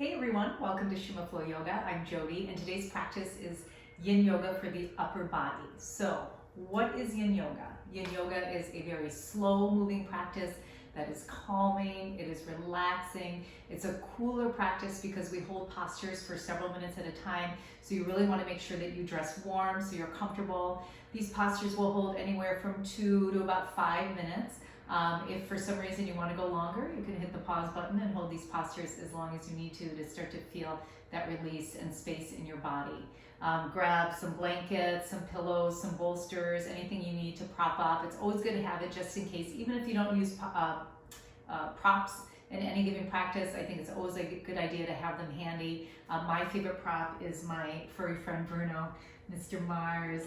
Hey everyone, welcome to Shima Flow Yoga. I'm Jodi, and today's practice is Yin Yoga for the upper body. So, what is Yin Yoga? Yin Yoga is a very slow moving practice that is calming, it is relaxing. It's a cooler practice because we hold postures for several minutes at a time. So you really want to make sure that you dress warm so you're comfortable. These postures will hold anywhere from 2 to about 5 minutes. If for some reason you want to go longer, you can hit the pause button and hold these postures as long as you need to start to feel that release and space in your body. Grab some blankets, some pillows, some bolsters, anything you need to prop up. It's always good to have it just in case, even if you don't use props in any given practice. I think it's always a good idea to have them handy. My favorite prop is my furry friend Bruno, Mr. Mars.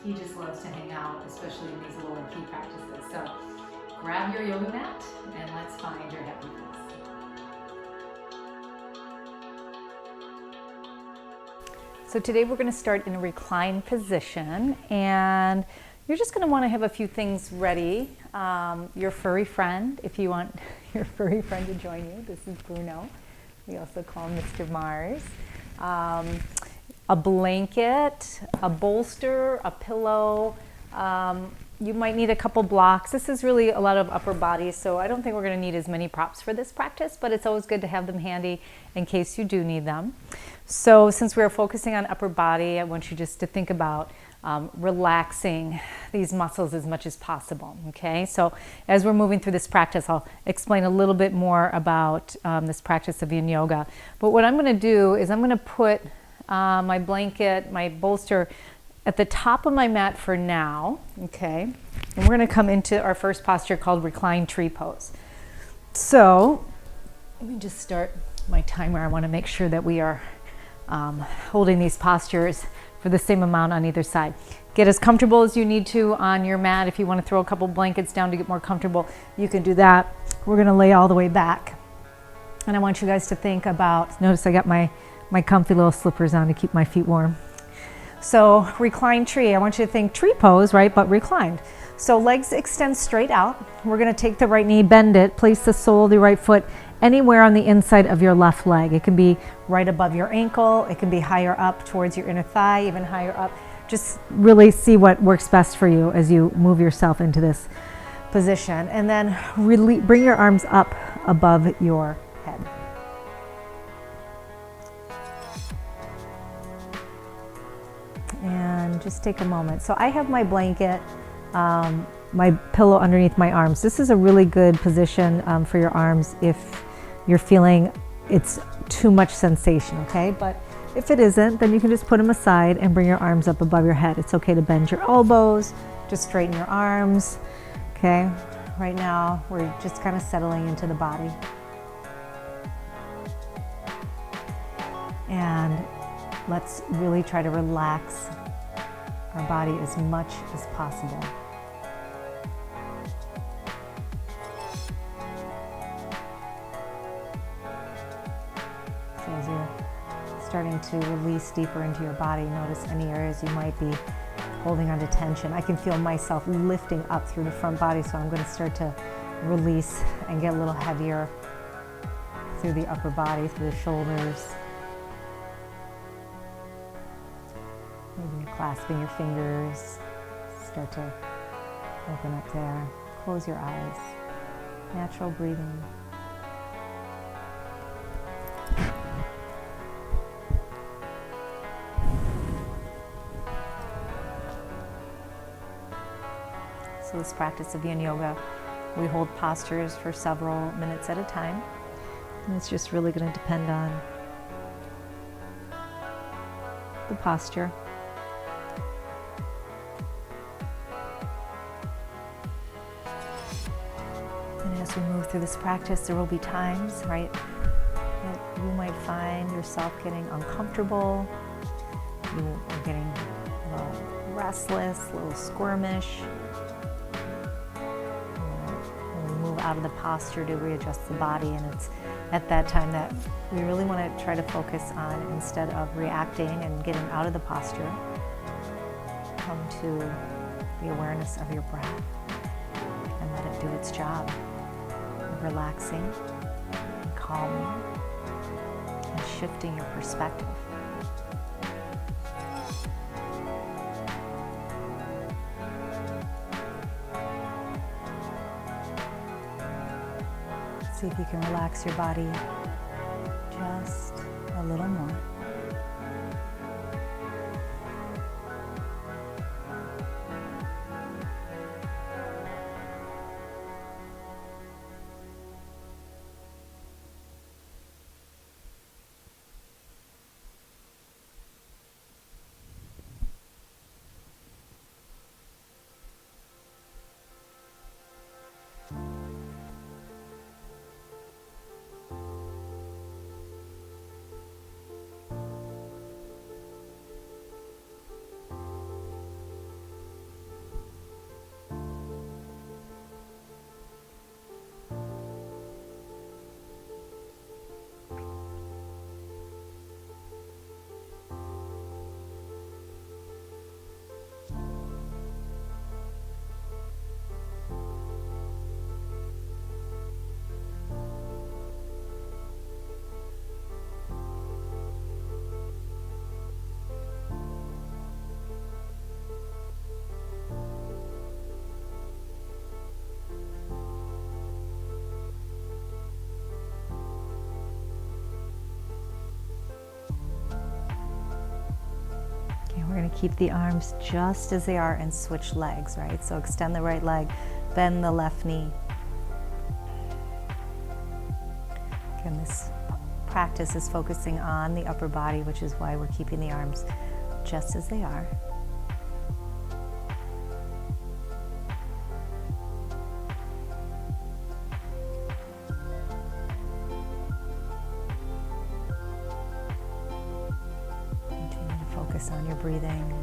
He just loves to hang out, especially in these lower key practices. So grab your yoga mat and let's find your happy place. So today we're going to start in a reclined position, and you're just going to want to have a few things ready. Your furry friend, if you want your furry friend to join you. This is Bruno. We also call him Mr. Mars. A blanket, a bolster, a pillow. You might need a couple blocks. This is really a lot of upper body, so I don't think we're going to need as many props for this practice, but it's always good to have them handy in case you do need them. So since we're focusing on upper body, I want you just to think about relaxing these muscles as much as possible, okay? So as we're moving through this practice, I'll explain a little bit more about this practice of Yin Yoga. But what I'm going to do is I'm going to put my blanket, my bolster at the top of my mat for now, okay? And we're going to come into our first posture called reclined tree pose. So let me just start my timer. I want to make sure that we are holding these postures for the same amount on either side. Get as comfortable as you need to on your mat. If you want to throw a couple blankets down to get more comfortable, you can do that. We're going to lay all the way back. And I want you guys to think about, notice I got my comfy little slippers on to keep my feet warm. So reclined tree, I want you to think tree pose, right, but reclined. So legs extend straight out. We're going to take the right knee, bend it, place the sole of the right foot anywhere on the inside of your left leg. It can be right above your ankle, it can be higher up towards your inner thigh, even higher up. Just really see what works best for you as you move yourself into this position. And then really bring your arms up above your head. And just take a moment. So I have my blanket, my pillow underneath my arms. This is a really good position for your arms if you're feeling it's too much sensation, okay? But if it isn't, then you can just put them aside and bring your arms up above your head. It's okay to bend your elbows, just straighten your arms, okay? Right now, we're just kind of settling into the body. And let's really try to relax our body as much as possible. So as you're starting to release deeper into your body, notice any areas you might be holding onto tension. I can feel myself lifting up through the front body, so I'm going to start to release and get a little heavier through the upper body, through the shoulders. Maybe you're clasping your fingers, start to open up there. Close your eyes. Natural breathing. So this practice of Yin Yoga, we hold postures for several minutes at a time. And it's just really going to depend on the posture. And as we move through this practice, there will be times, right, that you might find yourself getting uncomfortable, you are getting a little restless, a little squirmish. When we move out of the posture to readjust the body, and it's at that time that we really want to try to focus on, instead of reacting and getting out of the posture, come to the awareness of your breath and let it do its job. Relaxing and calming. shifting your perspective. See if you can relax your body just a little more. We're going to keep the arms just as they are and switch legs, right? So extend the right leg, bend the left knee. Again, this practice is focusing on the upper body, which is why we're keeping the arms just as they are. Focus on your breathing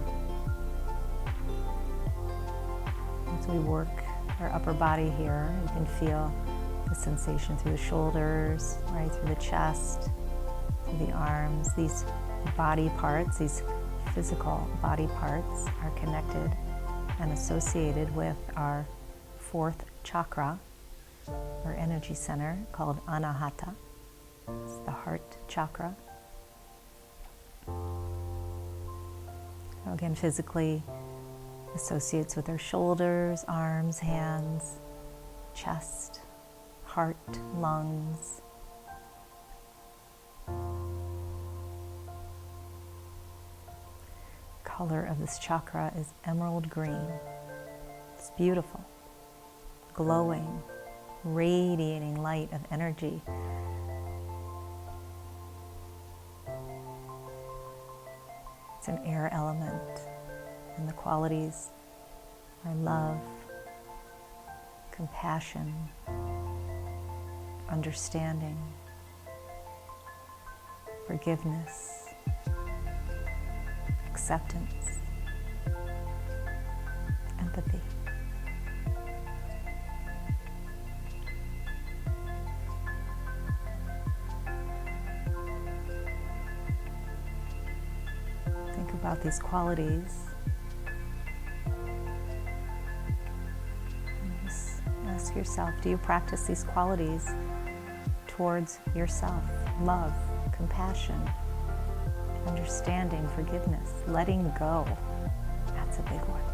as we work our upper body here. You can feel the sensation through the shoulders, right through the chest, through the arms. These body parts, these physical body parts are connected and associated with our fourth chakra, or energy center, called Anahata. It's the heart chakra. Again, physically associates with our shoulders, arms, hands, chest, heart, lungs. Color of this chakra is emerald green. It's beautiful, glowing, radiating light of energy. It's an air element, and the qualities are love, compassion, understanding, forgiveness, acceptance, empathy. Think about these qualities. And just ask yourself, do you practice these qualities towards yourself? Love, compassion, understanding, forgiveness, letting go. That's a big one.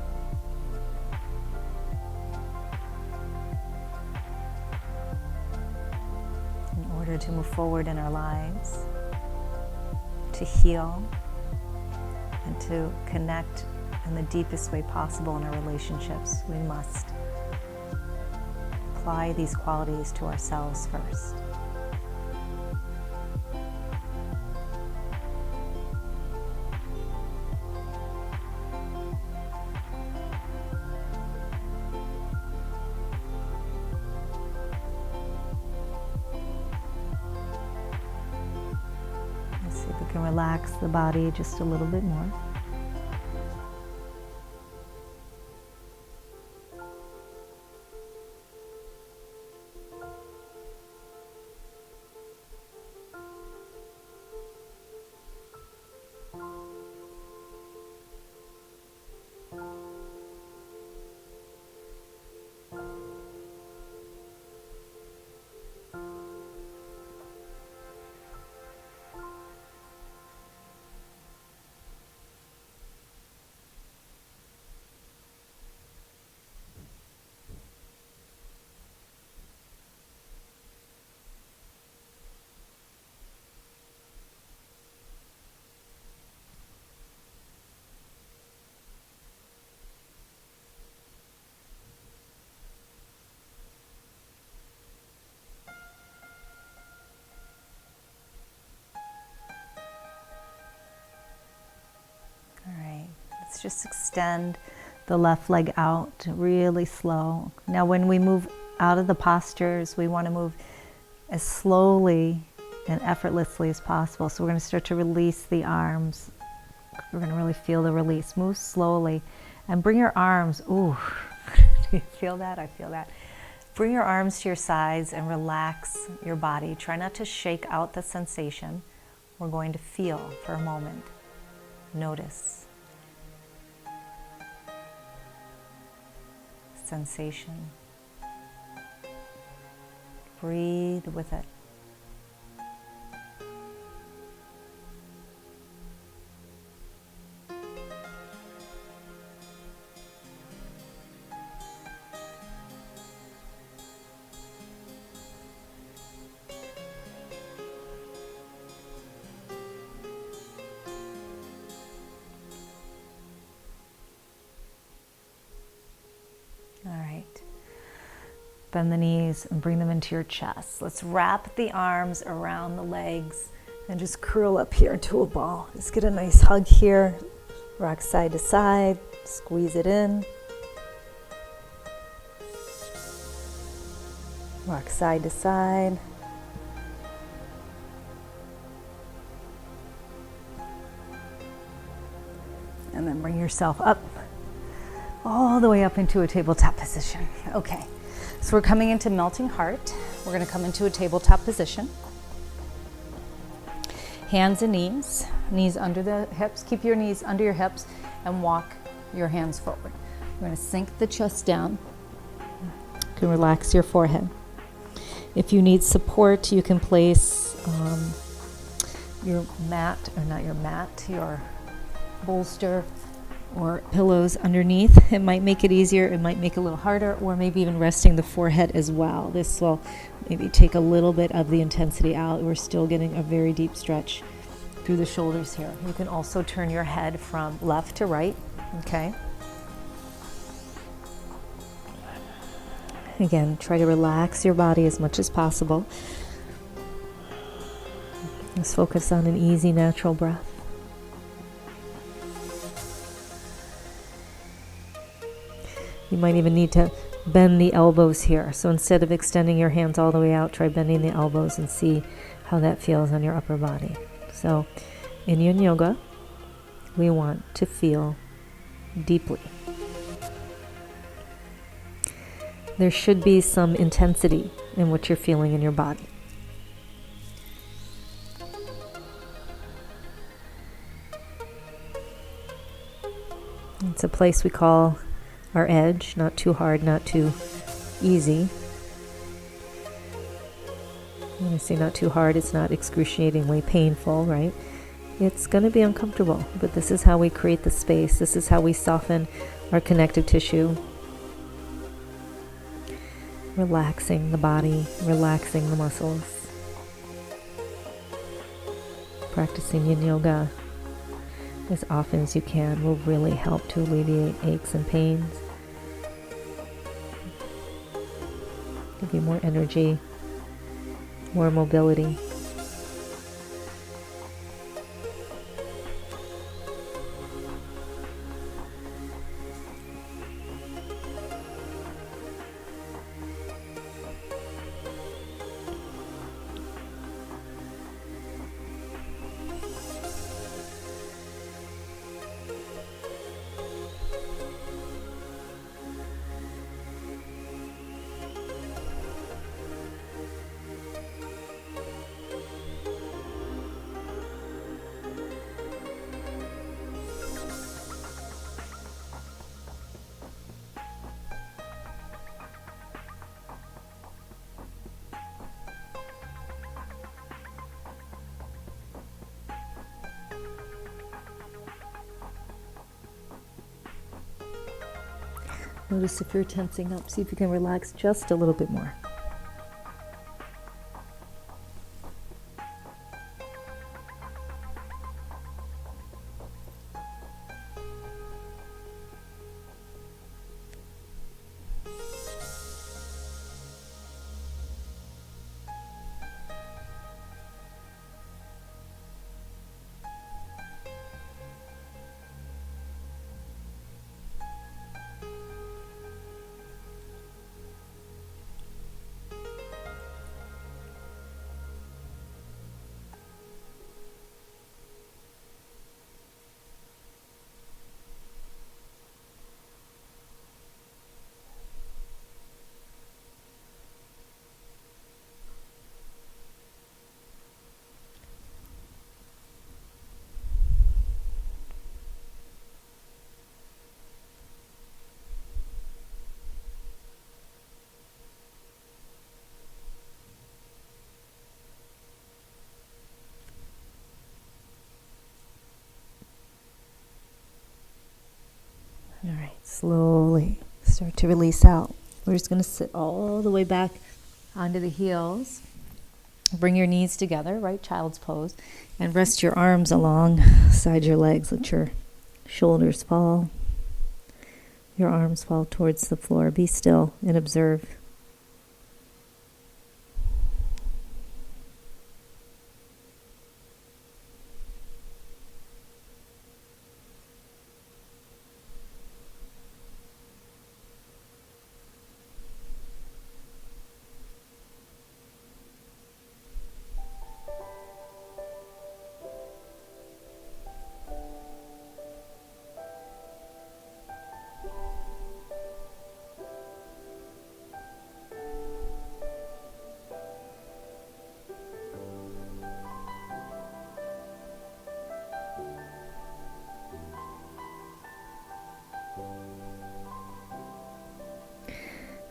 In order to move forward in our lives, to heal, and to connect in the deepest way possible in our relationships, we must apply these qualities to ourselves first. Let's see if we can relax the body just a little bit more. Just extend the left leg out really slow. Now when we move out of the postures, we want to move as slowly and effortlessly as possible. So we're going to start to release the arms. We're going to really feel the release. Move slowly and bring your arms, ooh, do you feel that? I feel that. Bring your arms to your sides and relax your body. Try not to shake out the sensation. We're going to feel for a moment. Notice sensation. Breathe with it. All right. Bend the knees and bring them into your chest. Let's wrap the arms around the legs and just curl up here into a ball. Just get a nice hug here. Rock side to side. Squeeze it in. Rock side to side. And then bring yourself up, all the way up into a tabletop position. Okay, so we're coming into melting heart. We're gonna come into a tabletop position. Hands and knees, knees under the hips. Keep your knees under your hips and walk your hands forward. We're gonna sink the chest down. You can relax your forehead. If you need support, you can place your mat, or not your mat, your bolster or pillows underneath. It might make it easier, it might make it a little harder, or maybe even resting the forehead as well. This will maybe take a little bit of the intensity out. We're still getting a very deep stretch through the shoulders here. You can also turn your head from left to right, okay? Again, try to relax your body as much as possible. Let's focus on an easy, natural breath. You might even need to bend the elbows here. So instead of extending your hands all the way out, try bending the elbows and see how that feels on your upper body. So in Yin Yoga, we want to feel deeply. There should be some intensity in what you're feeling in your body. It's a place we call our edge, not too hard, not too easy. When I say not too hard, it's not excruciatingly painful, right? It's going to be uncomfortable, but this is how we create the space. This is how we soften our connective tissue. Relaxing the body, relaxing the muscles. Practicing Yin Yoga as often as you can will really help to alleviate aches and pains. Give you more energy, more mobility. Notice if you're tensing up, see if you can relax just a little bit more. Slowly start to release out. We're just going to sit all the way back onto the heels. Bring your knees together, right child's pose, and rest your arms alongside your legs. Let your shoulders fall. Your arms fall towards the floor. Be still and observe.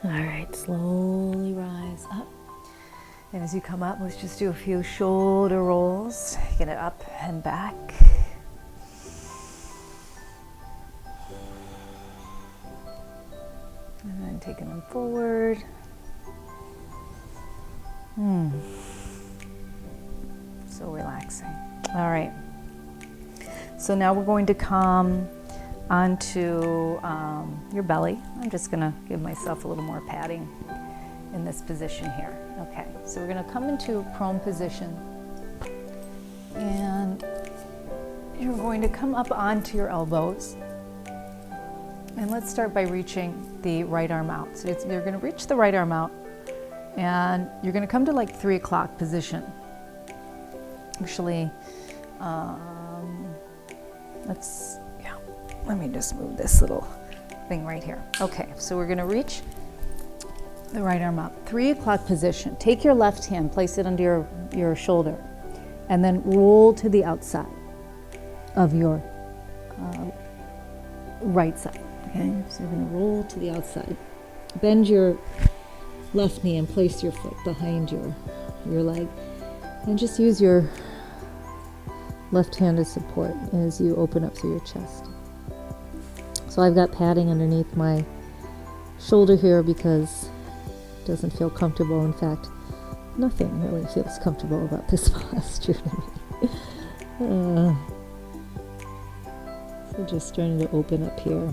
All right, slowly rise up. And as you come up, let's just do a few shoulder rolls. Get it up and back. And then taking them forward. So relaxing. All right. So now we're going to come onto your belly. I'm just going to give myself a little more padding in this position here. Okay, so we're going to come into prone position, and you're going to come up onto your elbows, and let's start by reaching the right arm out. So you're going to reach the right arm out, and you're going to come to like 3 o'clock position. Actually, let me just move this little thing right here. Okay, so we're going to reach the right arm up. 3 o'clock position. Take your left hand, place it under your shoulder, and then roll to the outside of your right side. Okay, so you're going to roll to the outside. Bend your left knee and place your foot behind your leg, and just use your left hand as support as you open up through your chest. So I've got padding underneath my shoulder here because it doesn't feel comfortable. In fact, nothing really feels comfortable about this posture to me. So just starting to open up here.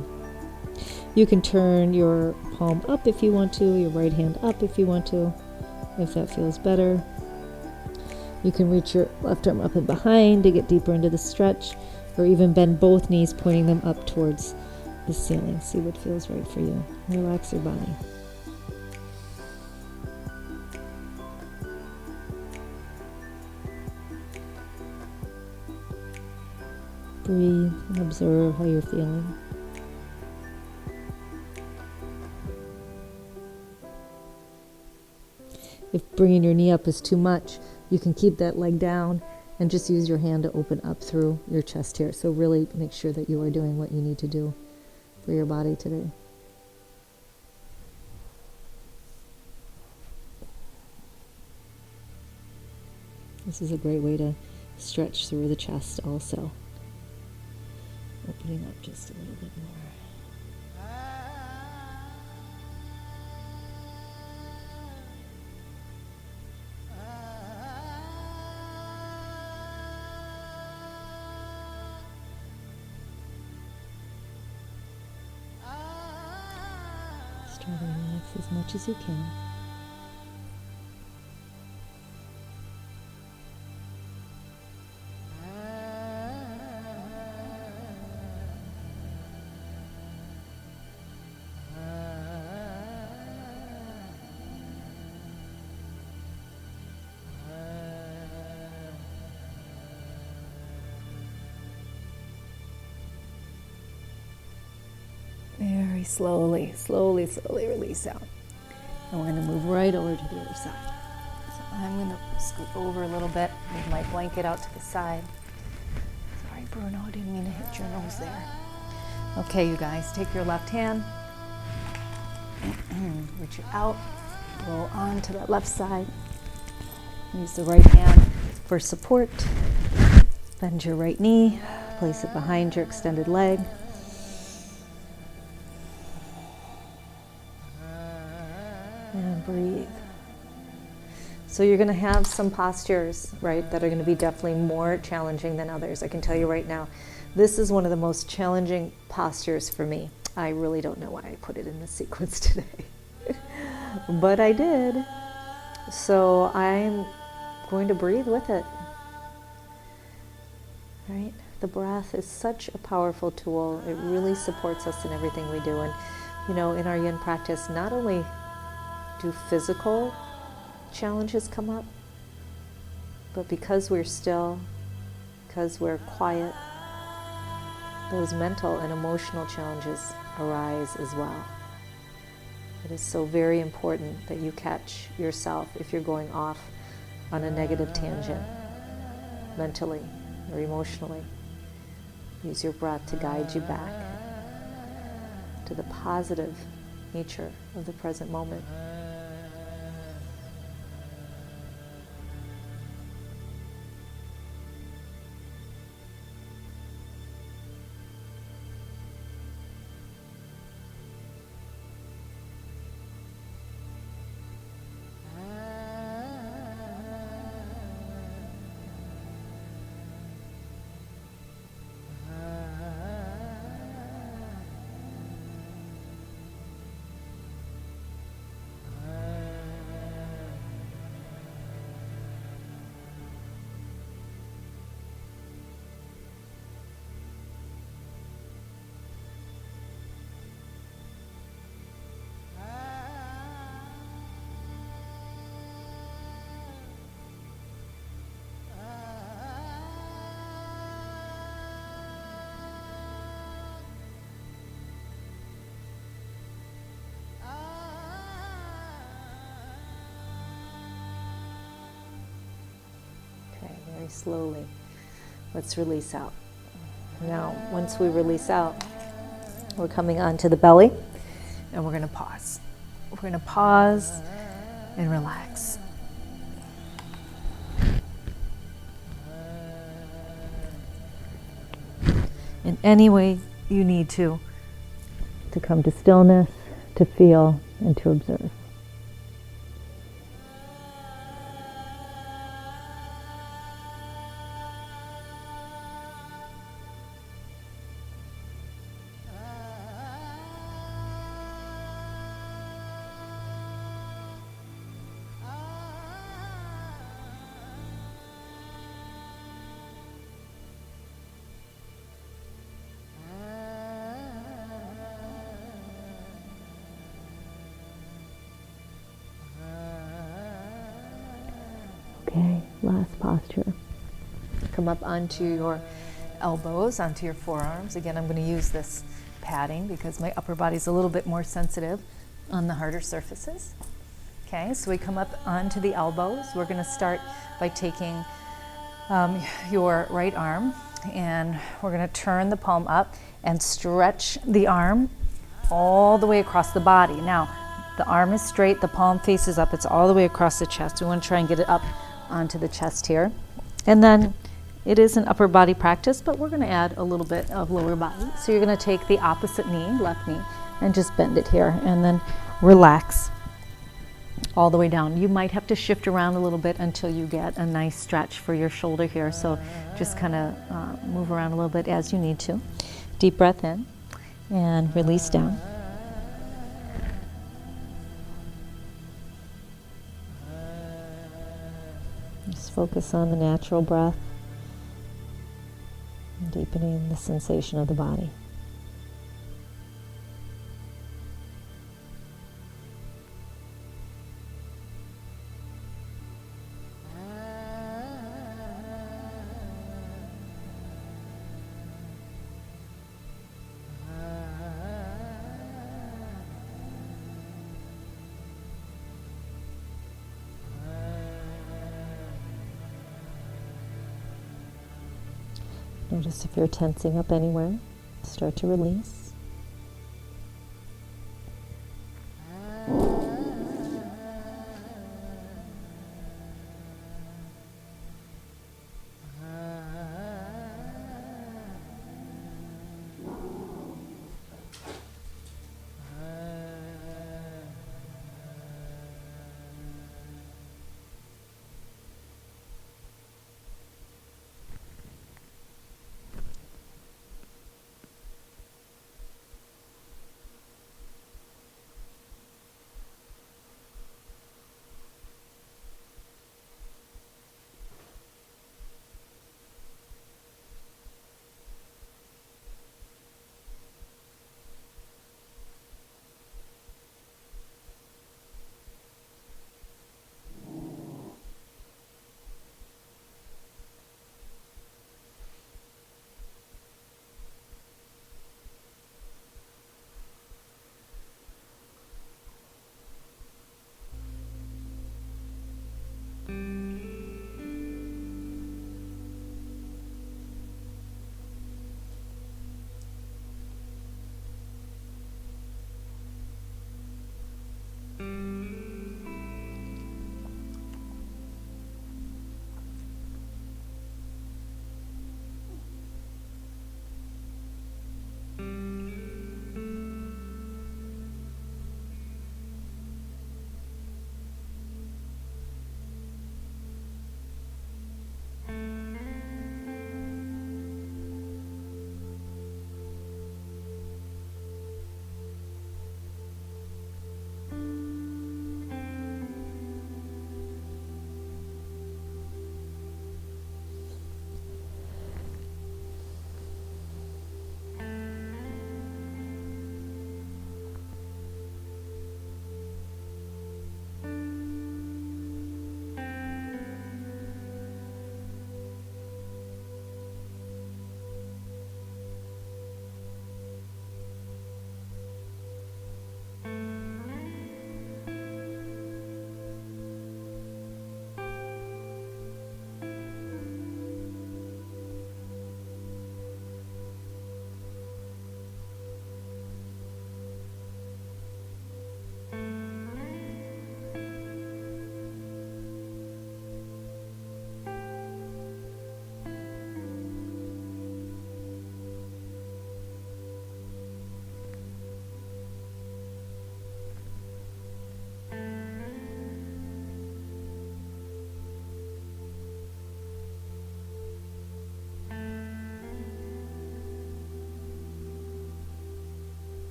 You can turn your palm up if you want to, your right hand up if you want to, if that feels better. You can reach your left arm up and behind to get deeper into the stretch, or even bend both knees, pointing them up towards the ceiling. See what feels right for you. Relax your body. Breathe and observe how you're feeling. If bringing your knee up is too much, you can keep that leg down and just use your hand to open up through your chest here. So really make sure that you are doing what you need to do for your body today. This is a great way to stretch through the chest also. Opening up just a little bit more. Try to relax as much as you can. Very slowly release out. And we're going to move right over to the other side. So I'm going to scoot over a little bit, move my blanket out to the side. Sorry, Bruno, I didn't mean to hit your nose there. Okay, you guys, take your left hand, reach it out, roll on to that left side. Use the right hand for support. Bend your right knee, place it behind your extended leg. So you're going to have some postures, right, that are going to be definitely more challenging than others. I can tell you right now, this is one of the most challenging postures for me. I really don't know why I put it in the sequence today, but I did. So I'm going to breathe with it, right? The breath is such a powerful tool. It really supports us in everything we do. And, you know, in our yin practice, not only do physical challenges come up, but because we're still, because we're quiet, those mental and emotional challenges arise as well. It is so very important that you catch yourself if you're going off on a negative tangent, mentally or emotionally. Use your breath to guide you back to the positive nature of the present moment. Very slowly, let's release out. Now, once we release out, we're coming onto the belly, and we're going to pause. We're going to pause and relax. In any way you need to come to stillness, to feel, and to observe. Okay, last posture. Come up onto your elbows, onto your forearms. Again, I'm going to use this padding because my upper body's a little bit more sensitive on the harder surfaces. Okay, so we come up onto the elbows. We're going to start by taking your right arm, and we're going to turn the palm up and stretch the arm all the way across the body. Now, the arm is straight, the palm faces up, it's all the way across the chest. We want to try and get it up onto the chest here. And then it is an upper body practice, but we're going to add a little bit of lower body. So you're going to take the opposite knee, left knee, and just bend it here, and then relax all the way down. You might have to shift around a little bit until you get a nice stretch for your shoulder here. So just kind of move around a little bit as you need to. Deep breath in and release down. Just focus on the natural breath, and deepening the sensation of the body. Notice if you're tensing up anywhere, start to release.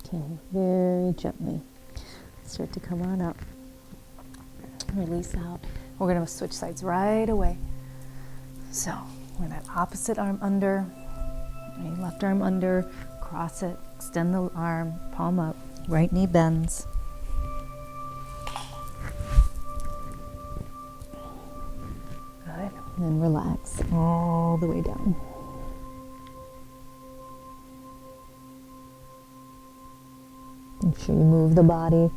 Okay, very gently start to come on up. Release out. We're going to switch sides right away. So with that opposite arm under, left arm under, cross it, extend the arm, palm up, right knee bends. Good. And then relax all the way down. Make sure you move the body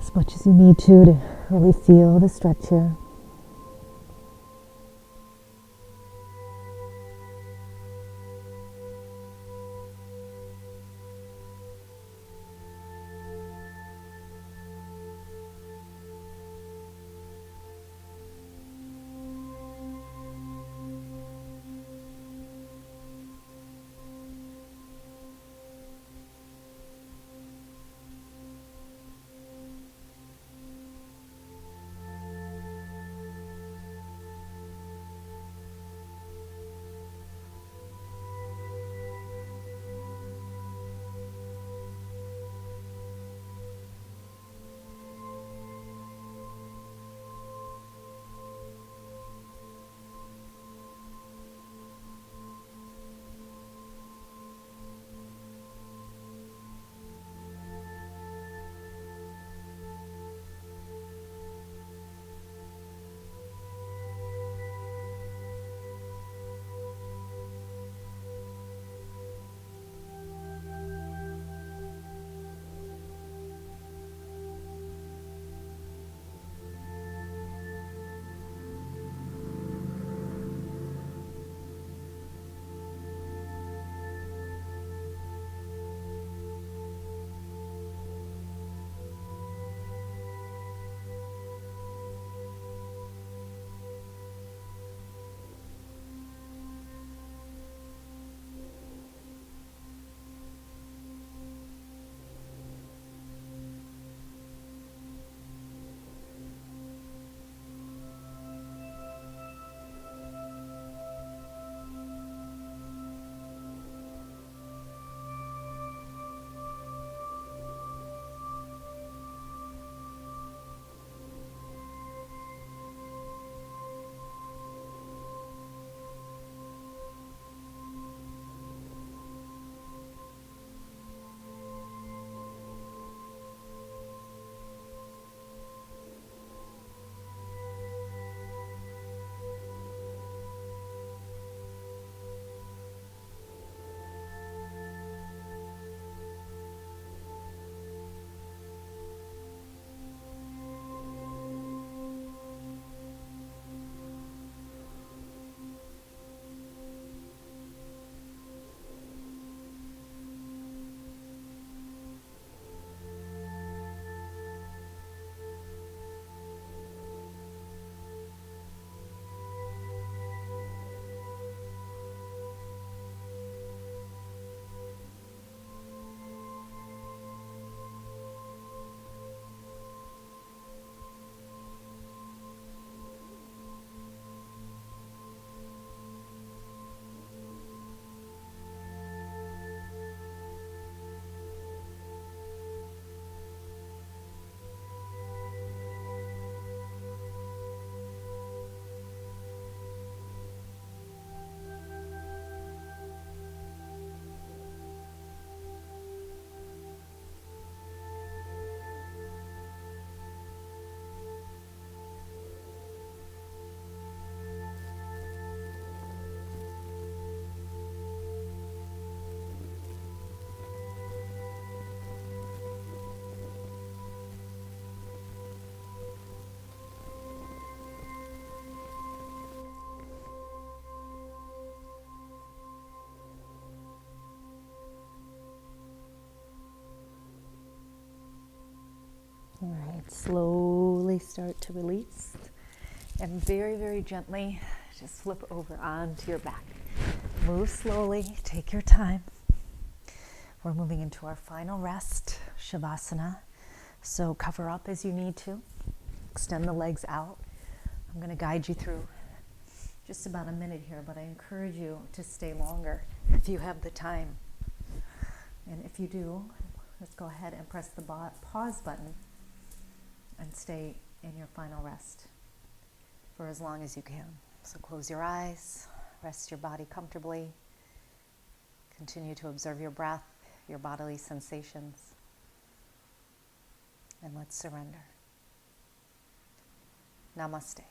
as much as you need to really feel the stretch here. All right, slowly start to release and very, very gently just flip over onto your back. Move slowly, take your time. We're moving into our final rest, Shavasana. So cover up as you need to. Extend the legs out. I'm going to guide you through just about a minute here, but I encourage you to stay longer if you have the time. And if you do, just go ahead and press the pause button and stay in your final rest for as long as you can. So close your eyes, rest your body comfortably, continue to observe your breath, your bodily sensations, and let's surrender. Namaste.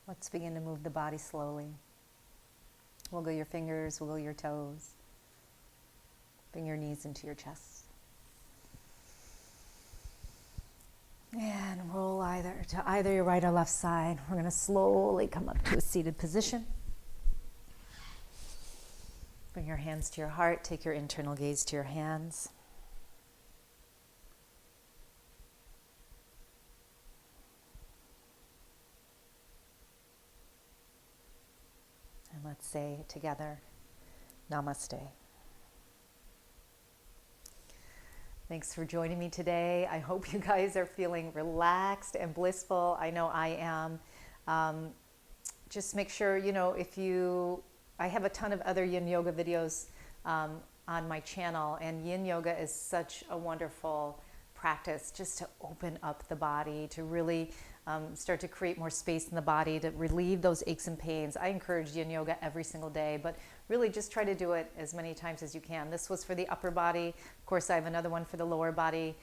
Let's begin to move the body slowly. Wiggle your fingers, wiggle your toes. Bring your knees into your chest. And roll to either your right or left side. We're going to slowly come up to a seated position. Bring your hands to your heart. Take your internal gaze to your hands. And let's say together, Namaste. Thanks for joining me today. I hope you guys are feeling relaxed and blissful. I know I am. Just make sure, I have a ton of other yin yoga videos on my channel, and yin yoga is such a wonderful practice just to open up the body, to really start to create more space in the body, to relieve those aches and pains. I encourage yin yoga every single day, but really just try to do it as many times as you can. This was for the upper body. Of course, I have another one for the lower body,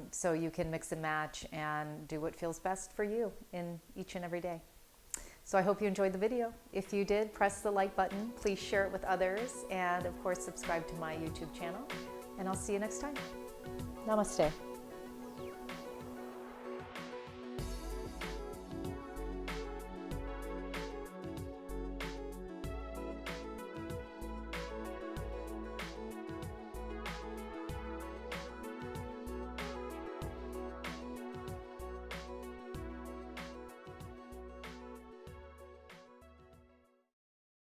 so you can mix and match and do what feels best for you in each and every day. So I hope you enjoyed the video. If you did, press the like button. Please share it with others, and of course, subscribe to my YouTube channel. And I'll see you next time. Namaste.